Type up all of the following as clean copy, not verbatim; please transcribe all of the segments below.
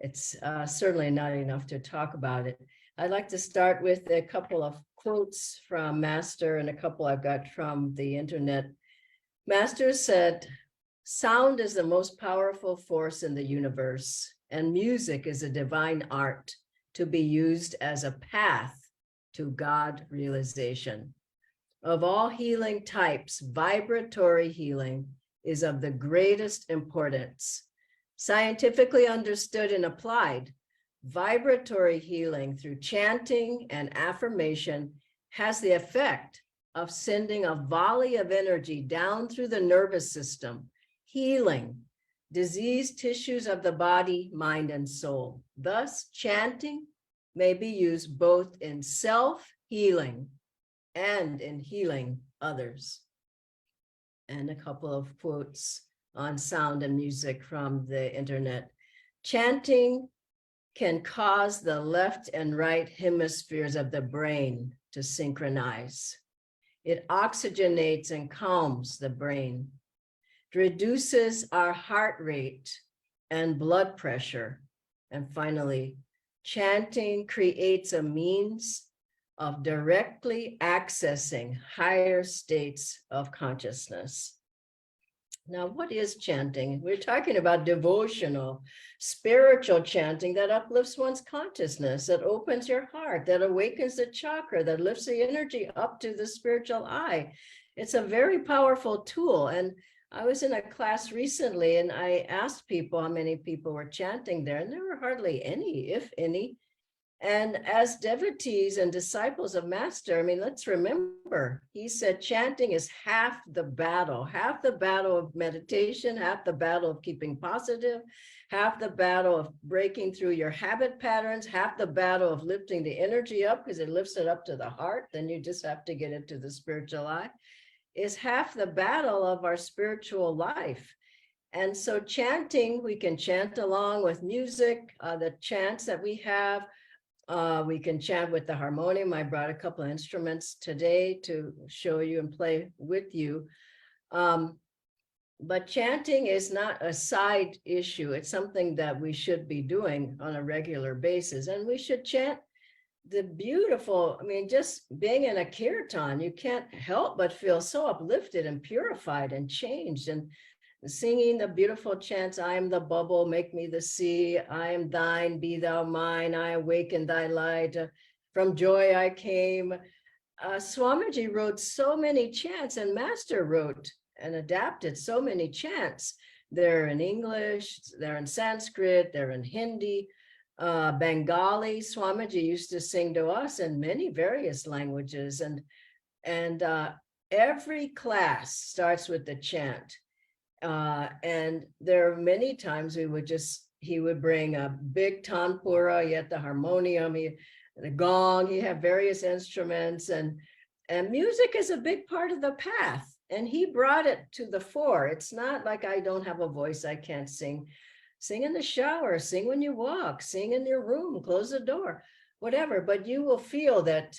it's certainly not enough to talk about it. I'd like to start with a couple of quotes from Master and a couple I've got from the internet. Master said, "Sound is the most powerful force in the universe, and music is a divine art to be used as a path to God realization. Of all healing types, vibratory healing is of the greatest importance. Scientifically understood and applied, vibratory healing through chanting and affirmation has the effect of sending a volley of energy down through the nervous system, healing diseased tissues of the body, mind, and soul. Thus, chanting may be used both in self-healing and in healing others." And a couple of quotes on sound and music from the internet. "Chanting can cause the left and right hemispheres of the brain to synchronize. It oxygenates and calms the brain. It reduces our heart rate and blood pressure. And finally, chanting creates a means of directly accessing higher states of consciousness." Now, what is chanting? We're talking about devotional, spiritual chanting that uplifts one's consciousness, that opens your heart, that awakens the chakra, that lifts the energy up to the spiritual eye. It's a very powerful tool. And I was in a class recently and I asked people how many people were chanting there, and there were hardly any, if any. And as devotees and disciples of Master, I mean, let's remember, he said chanting is half the battle of meditation, half the battle of keeping positive, half the battle of breaking through your habit patterns, half the battle of lifting the energy up because it lifts it up to the heart. Then you just have to get it to the spiritual eye. Is half the battle of our spiritual life. And so chanting, we can chant along with music, the chants that we have. We can chant with the harmonium. I brought a couple of instruments today to show you and play with you. But chanting is not a side issue. It's something that we should be doing on a regular basis. And we should chant the beautiful, I mean, just being in a kirtan, you can't help but feel so uplifted and purified and changed. And singing the beautiful chants, "I am the bubble, make me the sea. I am thine, be thou mine. I awaken thy light. From joy I came." Swamiji wrote so many chants, and Master wrote and adapted so many chants. They're in English, they're in Sanskrit, they're in Hindi, Bengali. Swamiji used to sing to us in many various languages. And every class starts with the chant. And there are many times he would bring a big tanpura, yet the harmonium, the gong, he had various instruments, and music is a big part of the path. And he brought it to the fore. It's not like I don't have a voice, I can't sing. Sing in the shower, sing when you walk, sing in your room, close the door, whatever. But you will feel that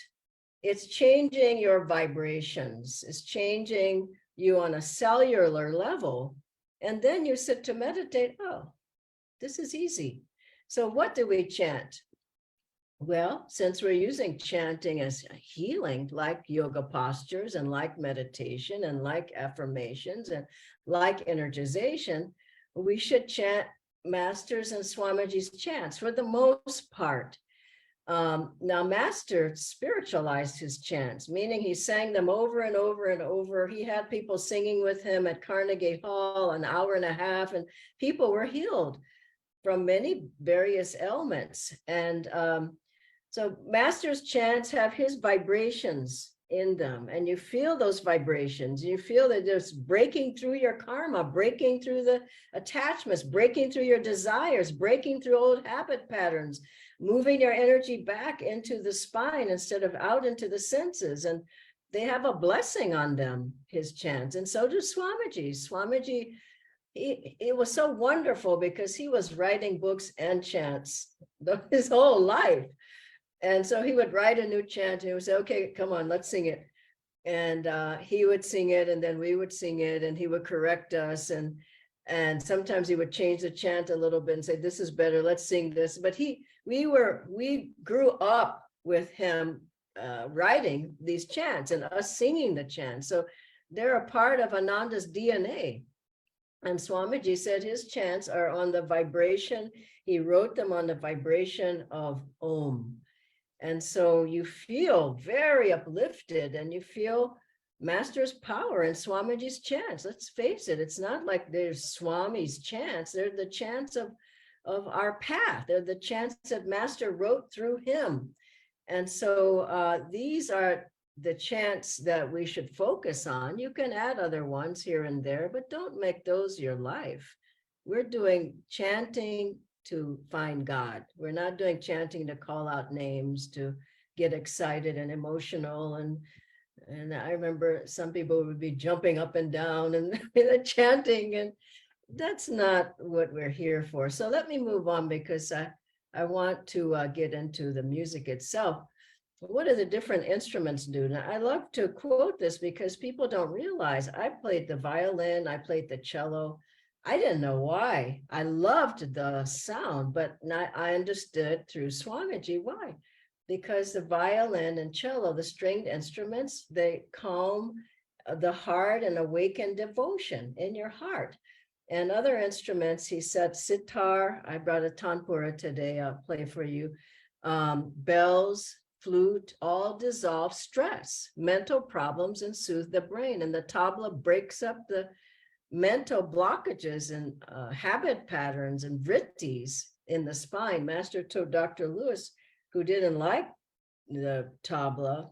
it's changing your vibrations. It's changing you on a cellular level. And then you sit to meditate. Oh, this is easy. So what do we chant? Well, since we're using chanting as healing, like yoga postures and like meditation and like affirmations and like energization, we should chant Masters and Swamiji's chants for the most part. Now, Master spiritualized his chants, meaning he sang them over and over and over. He had people singing with him at Carnegie Hall an hour and a half, and people were healed from many various ailments. And so Master's chants have his vibrations in them, and you feel those vibrations. You feel that it's breaking through your karma, breaking through the attachments, breaking through your desires, breaking through old habit patterns, moving your energy back into the spine instead of out into the senses. And they have a blessing on them, his chants. And so do Swamiji. Swamiji, it was so wonderful because he was writing books and chants his whole life. And so he would write a new chant and he would say, okay, come on, let's sing it. And he would sing it, and then we would sing it, and he would correct us. And And sometimes he would change the chant a little bit and say, this is better, let's sing this. But we grew up with him writing these chants and us singing the chants. So they're a part of Ananda's DNA. And Swamiji said his chants are on the vibration. He wrote them on the vibration of Om. And so you feel very uplifted and you feel Master's power in Swamiji's chants. Let's face it, it's not like there's Swami's chants. They're the chants of our path. They're the chants that Master wrote through him. And so these are the chants that we should focus on. You can add other ones here and there, but don't make those your life. We're doing chanting to find God. We're not doing chanting to call out names, to get excited and emotional. And I remember some people would be jumping up and down and chanting, and that's not what we're here for. So let me move on, because I want to get into the music itself. What do the different instruments do? Now, I love to quote this because people don't realize I played the violin, I played the cello. I didn't know why. I loved the sound, but I understood through Swamiji why. Because the violin and cello, the stringed instruments, they calm the heart and awaken devotion in your heart. And other instruments, he said, sitar, I brought a tanpura today, I'll play for you, bells, flute, all dissolve stress, mental problems, and soothe the brain. And the tabla breaks up the mental blockages and habit patterns and vrittis in the spine. Master told Dr. Lewis, who didn't like the tabla,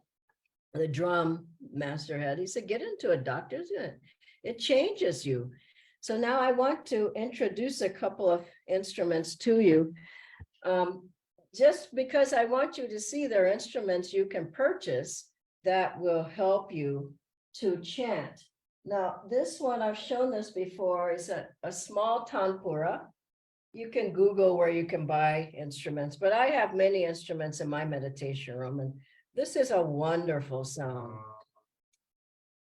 the drum Master had, he said, get into a doctor's unit. It changes you. So now I want to introduce a couple of instruments to you. Just because I want you to see there are instruments you can purchase that will help you to chant. Now, this one, I've shown this before, is a small tanpura. You can Google where you can buy instruments, but I have many instruments in my meditation room, and this is a wonderful sound.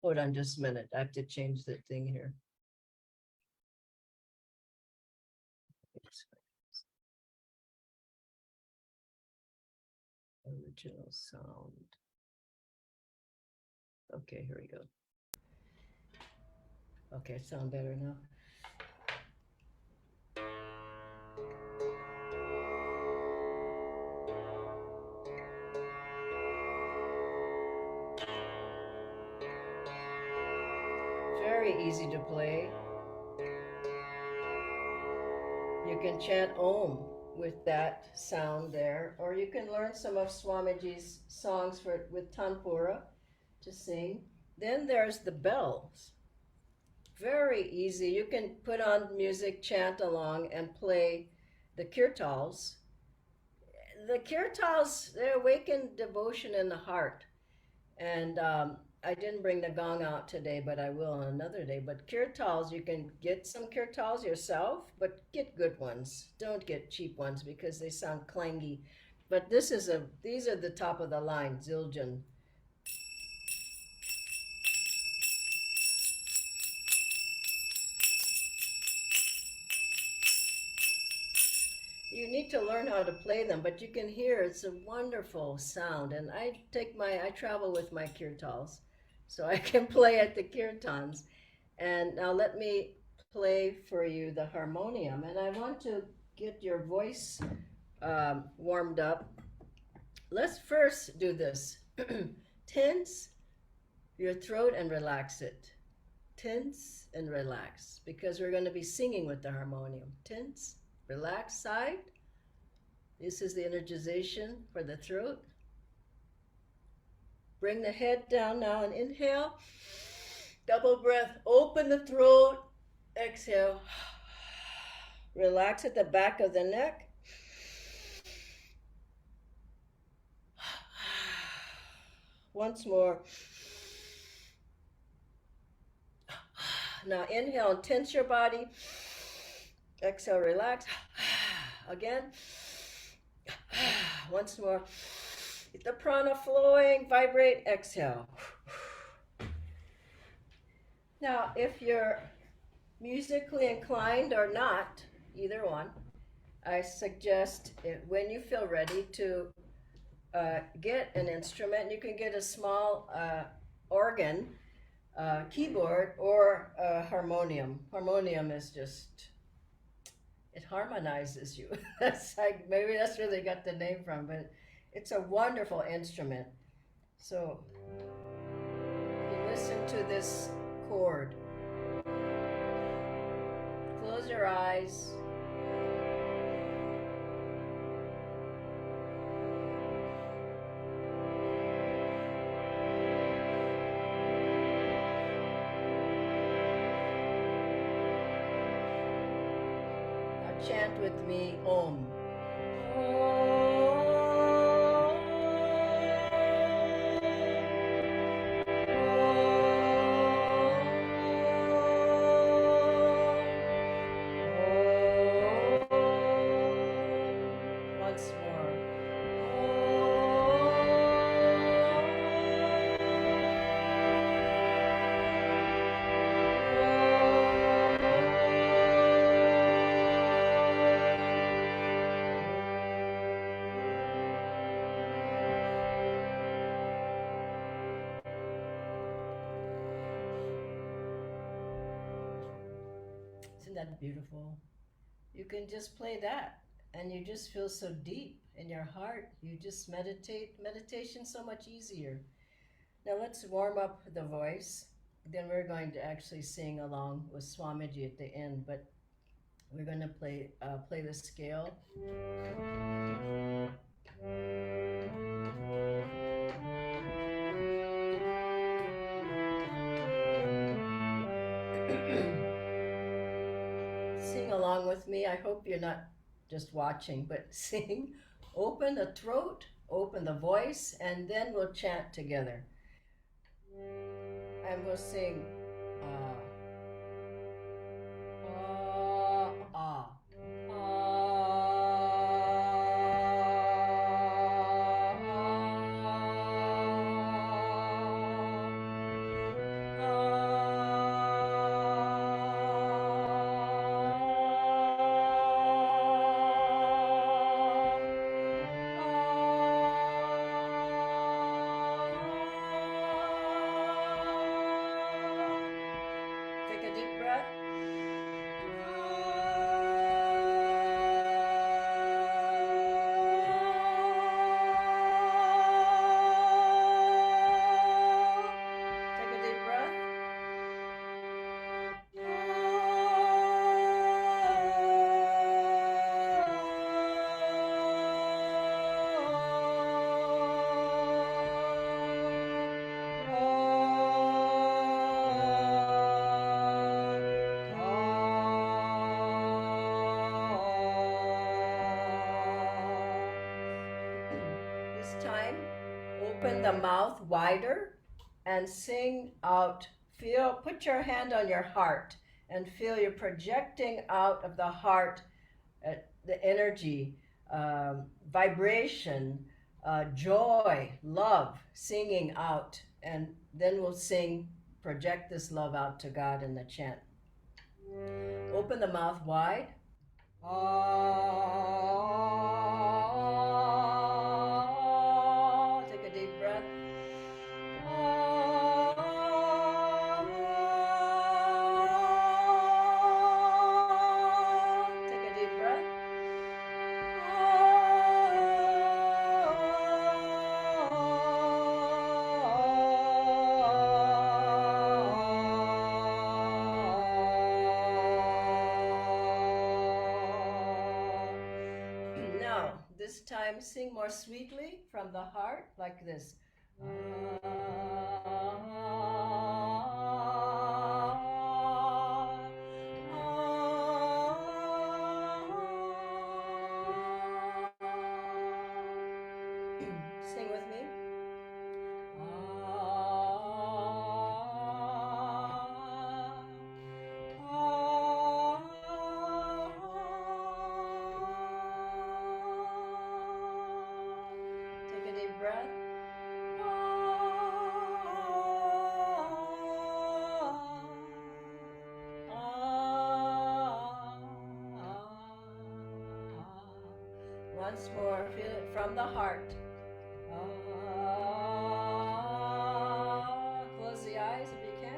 Hold on just a minute. I have to change the thing here. Original sound. Okay, here we go. Okay, sound better now. Very easy to play. You can chant Om with that sound there, or you can learn some of Swamiji's songs with tanpura to sing. Then there's the bells. Very easy. You can put on music, chant along, and play the kirtals. The kirtals, they awaken devotion in the heart. And I didn't bring the gong out today, but I will on another day. But kirtals, you can get some kirtals yourself, but get good ones. Don't get cheap ones because they sound clangy. But these are the top of the line, Zildjian. You need to learn how to play them, but you can hear it's a wonderful sound. And I travel with my kirtals, so I can play at the kirtans. And now let me play for you the harmonium. And I want to get your voice warmed up. Let's first do this. Tense your throat and relax it. Tense and relax, because we're going to be singing with the harmonium. Tense, relax, side. This is the energization for the throat. Bring the head down now and inhale. Double breath, open the throat. Exhale. Relax at the back of the neck. Once more. Now inhale and tense your body. Exhale, relax. Again. Once more. Get the prana flowing, vibrate, exhale. Now, if you're musically inclined or not, either one, I suggest when you feel ready to get an instrument. You can get a small organ, keyboard, or a harmonium. Harmonium is just, it harmonizes you. That's like, maybe that's where they got the name from, but it's a wonderful instrument. So you listen to this chord. Close your eyes. Now chant with me Om. Once more. Isn't that beautiful? You can just play that and you just feel so deep in your heart. You just meditate. Meditation's so much easier. Now let's warm up the voice. Then we're going to actually sing along with Swamiji at the end, but we're going to play the scale. Sing along with me. I hope you're not just watching, but sing. Open the throat, open the voice, and then we'll chant together. And we'll sing Take a deep breath. Take a deep breath. This time, open the mouth wider and sing out. Put your hand on your heart and feel you're projecting out of the heart the energy, vibration, joy, love, singing out. And then we'll sing, project this love out to God in the chant. Open the mouth wide. Take a deep breath. Take a deep breath. Now, this time sing more sweetly from the heart, like this. Sing with me. Take a deep breath. Once more, feel it from the heart. Close the eyes if you can.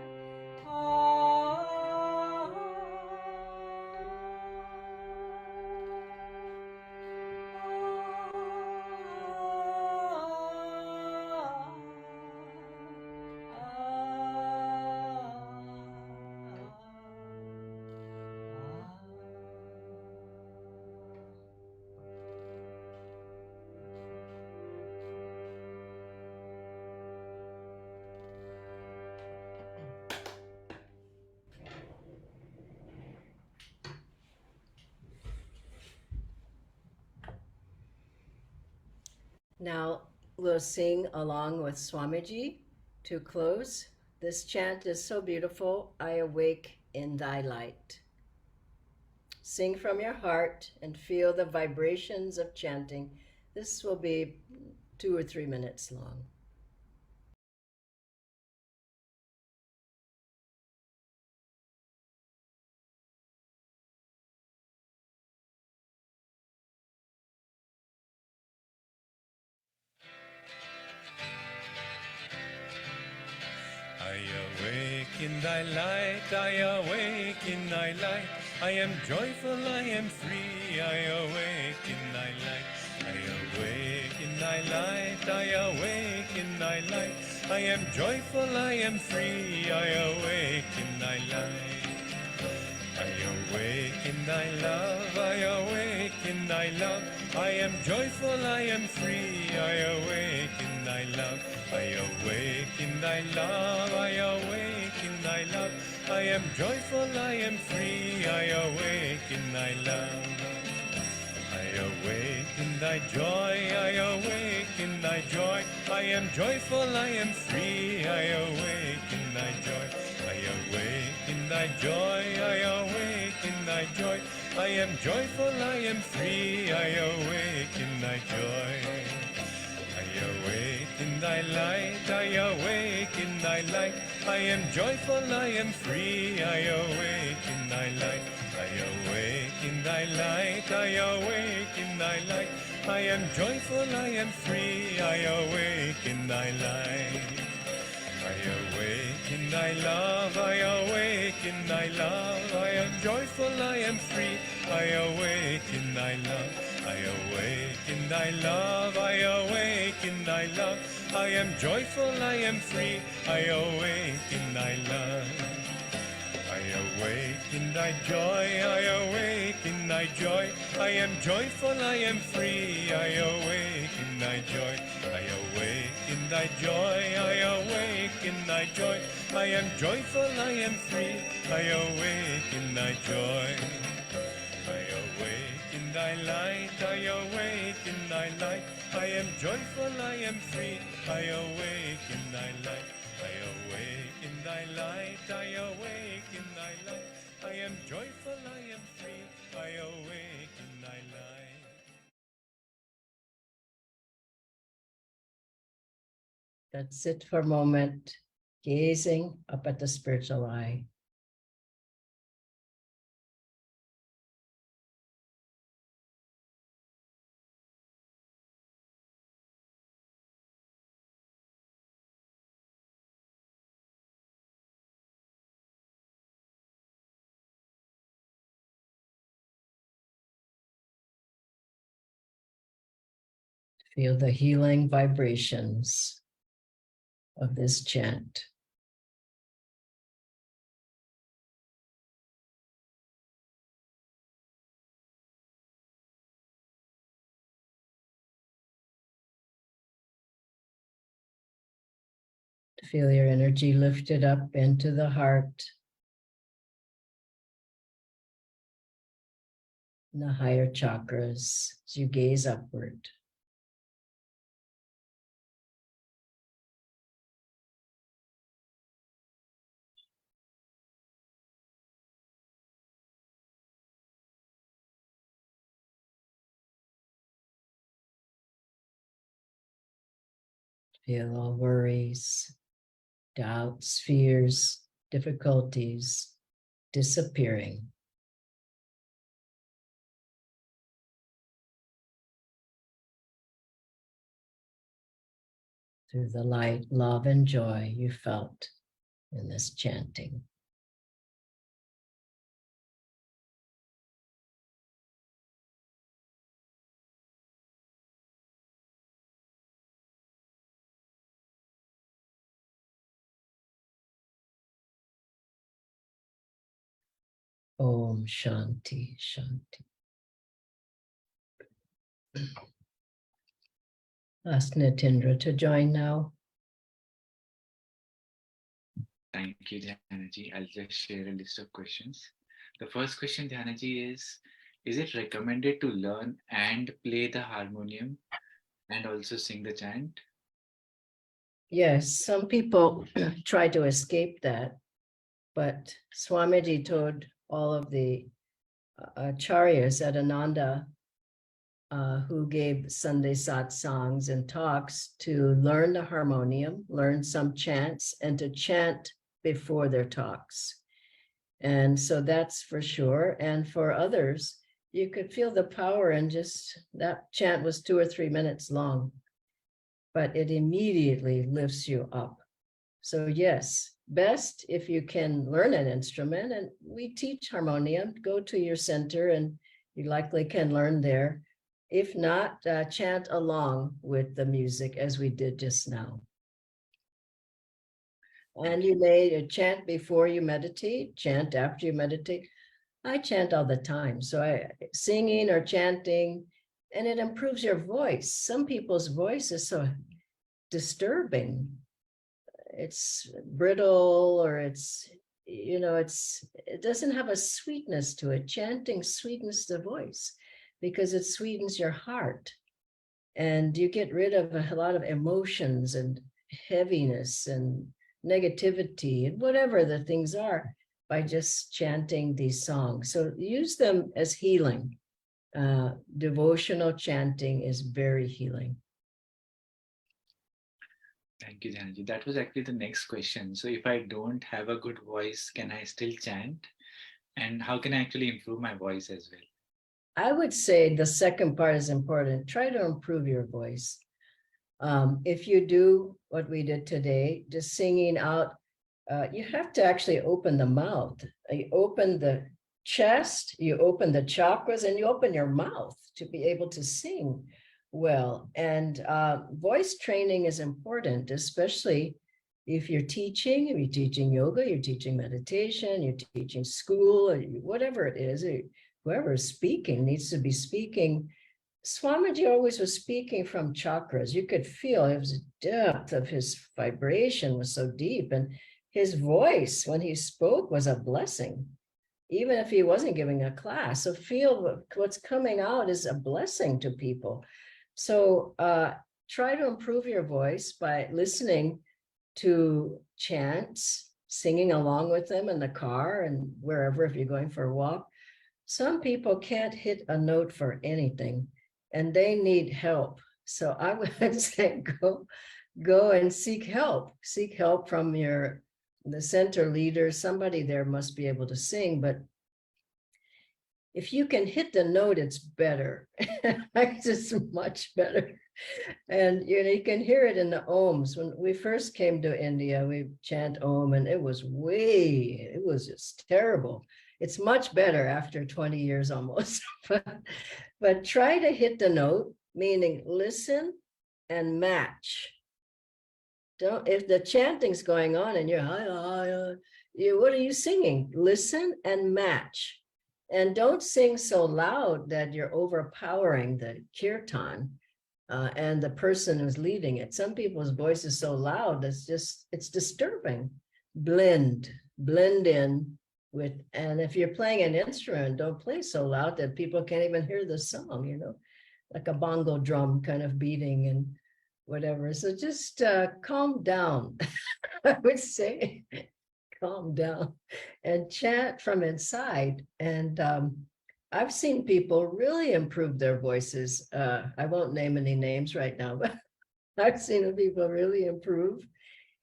Now we'll sing along with Swamiji to close. This chant is so beautiful. I awake in thy light. Sing from your heart and feel the vibrations of chanting. This will be 2 or 3 minutes long. I awake in thy light, I awake in thy light. I am joyful, I am free, I awake in thy light. I awake in thy light, I awake in thy light. I am joyful, I am free, I awake in thy light. I awake in thy love, I awake in thy love. I am joyful, I am free, I awake in thy love. I awake in thy love, I awake in thy love. I am joyful, I am free, I awake in thy love. I awake in thy joy, I awake in thy joy. I am joyful, I am free, I awake in thy joy. I awake in thy joy, I awake in thy joy. I am joyful, I am free, I awake in thy joy. I awake in thy light, I awake in thy light. I am joyful, I am free, I awake in thy light. I awake in thy light, I awake in thy light. I am joyful, I am free, I awake in thy light. I awake in thy love, I awake in thy love. I am joyful, I am free, I awake in thy love. I awake in thy love, I awake in thy love. I am joyful, I am free, I awake in thy love. I awake in thy joy, I awake in thy joy. I am joyful, I am free, I awake in thy joy. I awake in thy joy, I awake in thy joy. I am joyful, I am free, I awake in thy joy. I awake in thy light, I awake in thy light. I am joyful, I am free, I awake in thy light. I awake in thy light, I awake in thy light. I am joyful, I am free, I awake in thy light. Let's sit for a moment, gazing up at the spiritual eye. Feel the healing vibrations of this chant. Feel your energy lifted up into the heart and the higher chakras as you gaze upward. Feel all worries, doubts, fears, difficulties disappearing. through the light, love, and joy you felt in this chanting. Om Shanti, Shanti. Ask Nitindra to join now. Thank you, Dhyanaji. I'll just share a list of questions. The first question, Dhyanaji, is it recommended to learn and play the harmonium and also sing the chant? Yes, some people try to escape that, but Swamiji told all of the acharyas at Ananda who gave Sunday satsangs and talks to learn the harmonium, learn some chants, and to chant before their talks. And so that's for sure. And for others, you could feel the power, and just that chant was 2 or 3 minutes long, but it immediately lifts you up. So yes, best if you can learn an instrument, and we teach harmonium. Go to your center and you likely can learn there. If not, chant along with the music as we did just now. And you may chant before you meditate, chant after you meditate. I chant all the time. So singing or chanting, and it improves your voice. Some people's voice is so disturbing. It's brittle, or it's, it doesn't have a sweetness to it. Chanting sweetens the voice because it sweetens your heart, and you get rid of a lot of emotions and heaviness and negativity and whatever the things are by just chanting these songs. So use them as healing. Devotional chanting is very healing. Thank you, Dhyanaji. That was actually the next question. So if I don't have a good voice, can I still chant? And how can I actually improve my voice as well? I would say the second part is important. Try to improve your voice. If you do what we did today, just singing out, you have to actually open the mouth. You open the chest, you open the chakras, and you open your mouth to be able to sing well. And voice training is important, especially if you're teaching yoga, you're teaching meditation, you're teaching school, or whatever it is, whoever is speaking needs to be speaking. Swamiji always was speaking from chakras. You could feel his depth of his vibration was so deep, and his voice when he spoke was a blessing, even if he wasn't giving a class. So feel what's coming out is a blessing to people. So try to improve your voice by listening to chants, singing along with them in the car and wherever, if you're going for a walk. Some people can't hit a note for anything, and they need help. So I would say go and seek help. Seek help from the center leader. Somebody there must be able to sing, but if you can hit the note, it's better. It's just much better. And you can hear it in the ohms. When we first came to India, we chant om, and it was just terrible. It's much better after 20 years almost. But try to hit the note, meaning listen and match. If the chanting's going on and what are you singing? Listen and match. And don't sing so loud that you're overpowering the kirtan and the person who's leading it. Some people's voice is so loud, it's disturbing. Blend in with, and if you're playing an instrument, don't play so loud that people can't even hear the song, like a bongo drum kind of beating and whatever. So just calm down, I would say. Calm down and chant from inside. And I've seen people really improve their voices. I won't name any names right now, but I've seen people really improve,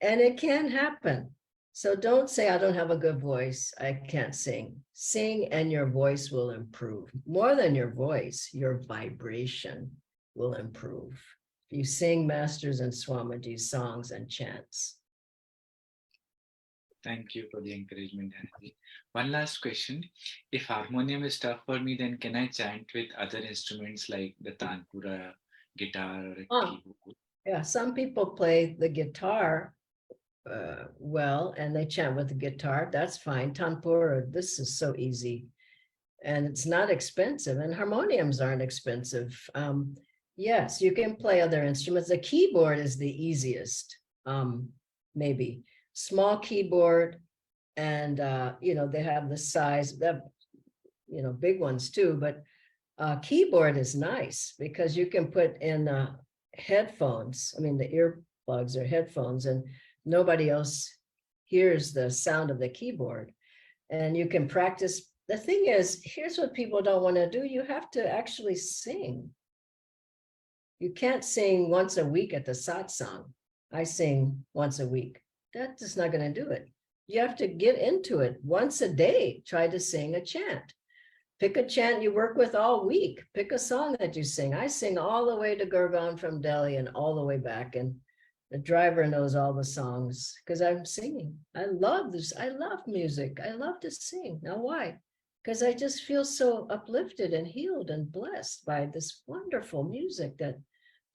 and it can happen. So don't say, I don't have a good voice, I can't sing. Sing and your voice will improve. More than your voice, your vibration will improve. if you sing Masters and Swamiji's songs and chants. Thank you for the encouragement, Dhyanaji. One last question. If harmonium is tough for me, then can I chant with other instruments like the tanpura, guitar, or a Oh. keyboard? Yeah, some people play the guitar well, and they chant with the guitar. That's fine. Tanpura, this is so easy. And it's not expensive, and harmoniums aren't expensive. Yes, you can play other instruments. The keyboard is the easiest, maybe. Small keyboard, and they have the size that, big ones too, but keyboard is nice because you can put in headphones, the earplugs or headphones, and nobody else hears the sound of the keyboard. And you can practice. The thing is, here's what people don't want to do. You have to actually sing. You can't sing once a week at the satsang. I sing once a week. That's just not going to do it. You have to get into it once a day. Try to sing a chant. Pick a chant you work with all week. Pick a song that you sing. I sing all the way to Gurgaon from Delhi and all the way back. And the driver knows all the songs because I'm singing. I love this. I love music. I love to sing. Now, why? Because I just feel so uplifted and healed and blessed by this wonderful music that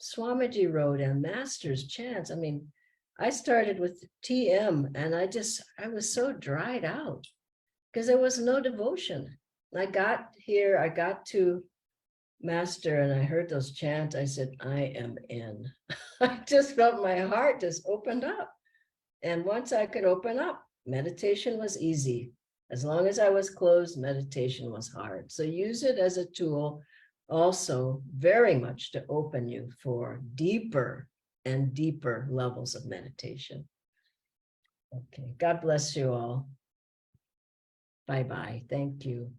Swamiji wrote and Masters chants. I started with TM and I was so dried out because there was no devotion. I got here, I got to Master and I heard those chants. I said, I am in. I just felt my heart just opened up. And once I could open up, meditation was easy. As long as I was closed, meditation was hard. So use it as a tool also very much to open you for deeper and deeper levels of meditation. Okay, God bless you all. Bye-bye. Thank you.